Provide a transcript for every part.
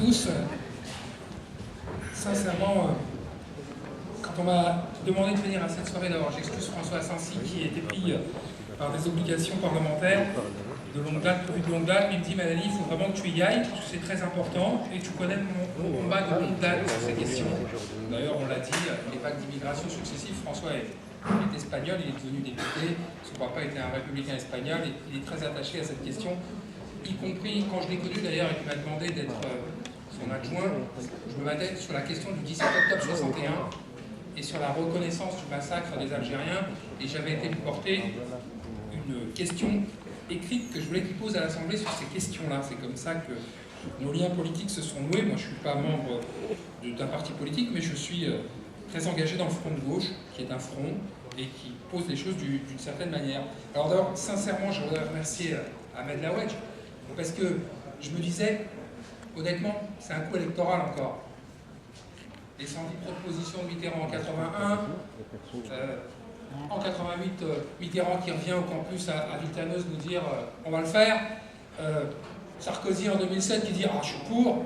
tous. Sincèrement, quand on m'a demandé de venir à cette soirée, d'abord j'excuse François Asensi qui était pris par des obligations parlementaires de longue date, prévues de longue date, mais il me dit Mélanie, il faut vraiment que tu y ailles, parce que c'est très important, et tu connais mon combat de longue date sur ces questions. D'ailleurs, on l'a dit, les vagues d'immigration successives, François est espagnol, il est devenu député, son papa était un républicain espagnol, et il est très attaché à cette question, y compris quand je l'ai connu d'ailleurs et qu'il m'a demandé d'être son adjoint, je me battais sur la question du 17 octobre 61 et sur la reconnaissance du massacre des Algériens, et j'avais été lui porter une question écrite que je voulais qu'il pose à l'Assemblée sur ces questions-là. C'est comme ça que nos liens politiques se sont noués. Moi, je ne suis pas membre d'un parti politique, mais je suis très engagé dans le front de gauche, qui est un front et qui pose les choses d'une certaine manière. Alors d'abord, sincèrement, je voudrais remercier Ahmed Lawedge, parce que je me disais, honnêtement, c'est un coup électoral encore. Les 110 propositions de Mitterrand en 81, en 88, Mitterrand qui revient au campus à Villetaneuse nous dire on va le faire. Sarkozy en 2007 qui dit ah je suis pour.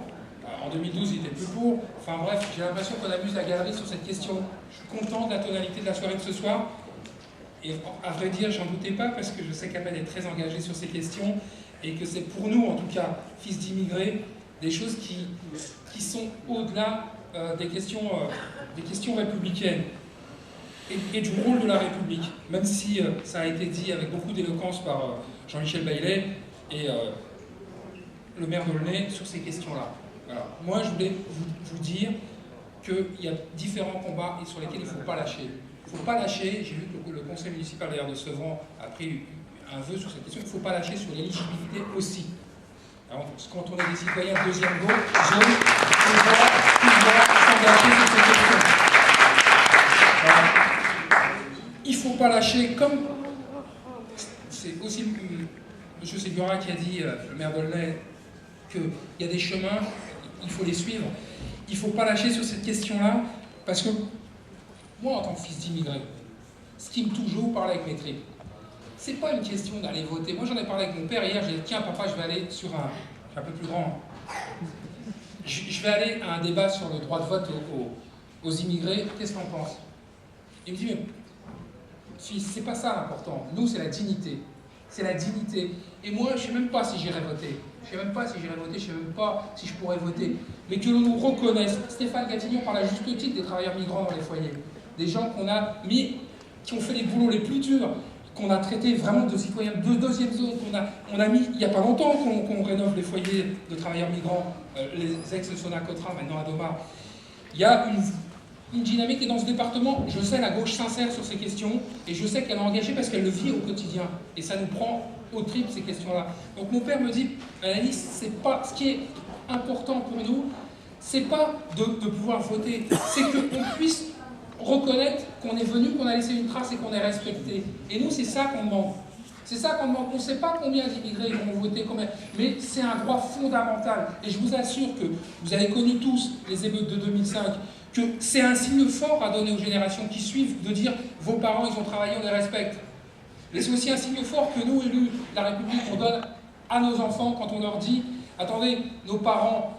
En 2012 il était plus pour. Enfin bref, j'ai l'impression qu'on amuse la galerie sur cette question. Je suis content de la tonalité de la soirée de ce soir. Et à vrai dire, j'en doutais pas parce que je sais qu'Ahmed est très engagé sur ces questions et que c'est pour nous, en tout cas, fils d'immigrés, des choses qui sont au-delà des questions républicaines. Et du rôle de la République, même si ça a été dit avec beaucoup d'éloquence par Jean-Michel Baillet et le maire d'Aulnay sur ces questions-là. Voilà. Moi, je voulais vous dire qu'il y a différents combats et sur lesquels il ne faut pas lâcher. Il ne faut pas lâcher, j'ai vu que le conseil municipal d'ailleurs de Sevran a pris un vœu sur cette question, il ne faut pas lâcher sur l'éligibilité aussi. Alors, quand on est des citoyens de deuxième zone, on doit s'engager sur ces questions. Voilà. Il ne faut pas lâcher, comme c'est aussi M. Ségura qui a dit, le maire d'Aulnay, qu'il y a des chemins, il faut les suivre. Il ne faut pas lâcher sur cette question-là, parce que moi, en tant que fils d'immigré, ce qui me touche, je vais vous parler avec mes tripes. C'est pas une question d'aller voter. Moi, j'en ai parlé avec mon père hier, j'ai dit tiens, papa, je vais aller sur un peu plus grand. Je vais aller à un débat sur le droit de vote aux immigrés, qu'est-ce qu'on pense? Il me dit mais fils, c'est pas ça l'important. Nous, c'est la dignité. C'est la dignité. Et moi, je ne sais même pas si j'irai voter. Je ne sais même pas si j'irai voter, je ne sais même pas si je pourrais voter. Mais que l'on nous reconnaisse. Stéphane Gatignon parle à juste titre des travailleurs migrants dans les foyers. Des gens qu'on a mis, qui ont fait les boulots les plus durs, qu'on a traités vraiment de citoyens de deuxième zone, on a mis, il n'y a pas longtemps qu'on rénove les foyers de travailleurs migrants, les ex-Sonacotra, maintenant à Domar. Il y a une dynamique, et dans ce département, je sais la gauche sincère sur ces questions, et je sais qu'elle est engagée parce qu'elle le vit au quotidien, et ça nous prend aux tripes ces questions-là. Donc mon père me dit, Mélanie, c'est pas ce qui est important pour nous, c'est pas de pouvoir voter, c'est qu'on puisse reconnaître qu'on est venu, qu'on a laissé une trace et qu'on est respecté. Et nous, c'est ça qu'on demande. C'est ça qu'on demande. On ne sait pas combien d'immigrés vont voter, mais c'est un droit fondamental. Et je vous assure que vous avez connu tous les émeutes de 2005, que c'est un signe fort à donner aux générations qui suivent de dire vos parents, ils ont travaillé, on les respecte. Mais c'est aussi un signe fort que nous, élus de la République, on donne à nos enfants quand on leur dit attendez, nos parents,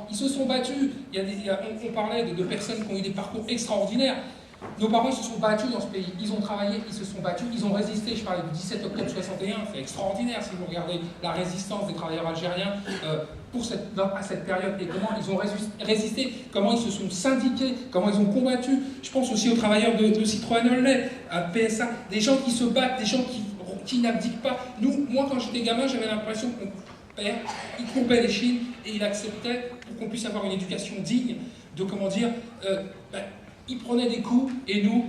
ils se sont battus. On parlait de personnes qui ont eu des parcours extraordinaires. Nos parents ils se sont battus dans ce pays. Ils ont travaillé, ils se sont battus, ils ont résisté. Je parlais du 17 octobre 61, c'est extraordinaire si vous regardez la résistance des travailleurs algériens à cette période et comment ils ont résisté, comment ils se sont syndiqués, comment ils ont combattu. Je pense aussi aux travailleurs de Citroën Aulnay, à PSA, des gens qui se battent, des gens qui n'abdiquent pas. Moi, quand j'étais gamin, j'avais l'impression qu'on père, il courbait les chines et il acceptait pour qu'on puisse avoir une éducation digne de comment dire, il prenait des coups et nous,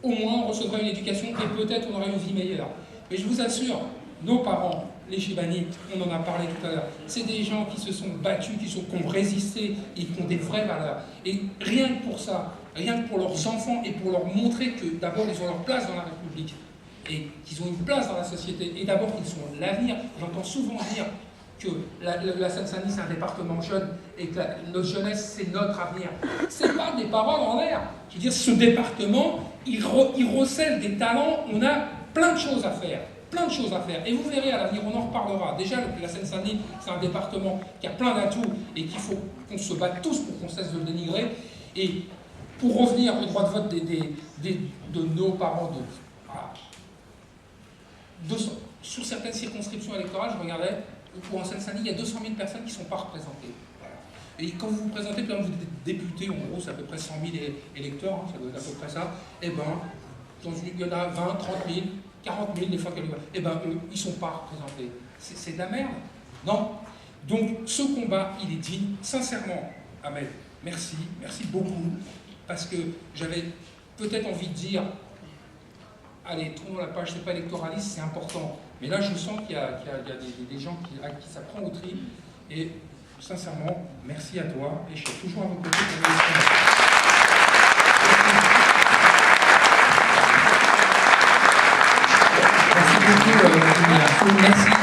au moins, on recevrait une éducation et peut-être on aurait une vie meilleure. Mais je vous assure, nos parents, les Chibani, on en a parlé tout à l'heure, c'est des gens qui se sont battus, qui ont résisté et qui ont des vraies valeurs. Et rien que pour ça, rien que pour leurs enfants et pour leur montrer que d'abord ils ont leur place dans la République et qu'ils ont une place dans la société et d'abord qu'ils sont l'avenir. J'entends souvent dire que la Seine-Saint-Denis c'est un département jeune et que notre jeunesse c'est notre avenir. C'est pas des paroles en l'air. Je veux dire, ce département, il recèle des talents, on a plein de choses à faire. plein de choses à faire. Et vous verrez à l'avenir, on en reparlera. Déjà, la Seine-Saint-Denis, c'est un département qui a plein d'atouts et qu'il faut qu'on se batte tous pour qu'on cesse de le dénigrer. Et pour revenir au droit de vote de nos parents, sur certaines circonscriptions électorales, je regardais, en Seine-Saint-Denis, il y a 200 000 personnes qui ne sont pas représentées. Voilà. Et quand vous vous présentez, comme vous êtes député, en gros, c'est à peu près 100 000 électeurs, hein, ça doit être à peu près ça, et ben, il y en a 20, 30 000, 40 000 des fois, et ben, eux, ils ne sont pas représentés. C'est de la merde, non? Donc, ce combat, il est digne, sincèrement, Ahmed, merci beaucoup, parce que j'avais peut-être envie de dire, allez, tournons la page, c'est pas électoraliste, c'est important. Mais là, je sens qu'il y a des gens à qui ça prend au tri. Et sincèrement, merci à toi. Et je suis toujours à vos côtés pour les Merci beaucoup. Merci.